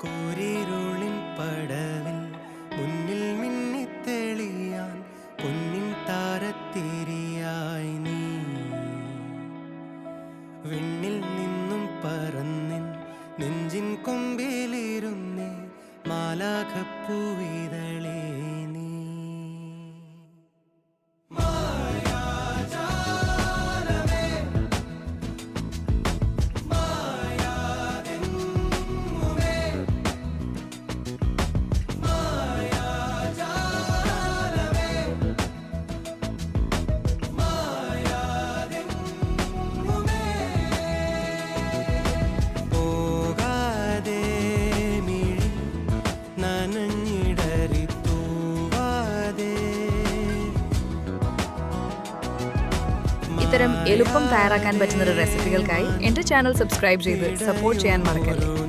കൂരിരുളിൻ പടവിൽ മുന്നിൽ മിന്നിത്തെളിയാൻ പൊന്നിൻ താരത്തിരിയായി നീ വിണ്ണിൽ നിന്നും പറന്നിൻ നെഞ്ചിൻ കൊമ്പിലിരുന്നേ മാലാഖപ്പൂവിതളേ നീ ഇത്തരം എളുപ്പം തയ്യാറാക്കാൻ പറ്റുന്ന റെസിപ്പികൾക്കായി എൻ്റെ ചാനൽ സബ്സ്ക്രൈബ് ചെയ്ത് സപ്പോർട്ട് ചെയ്യാൻ മറക്കരുത്.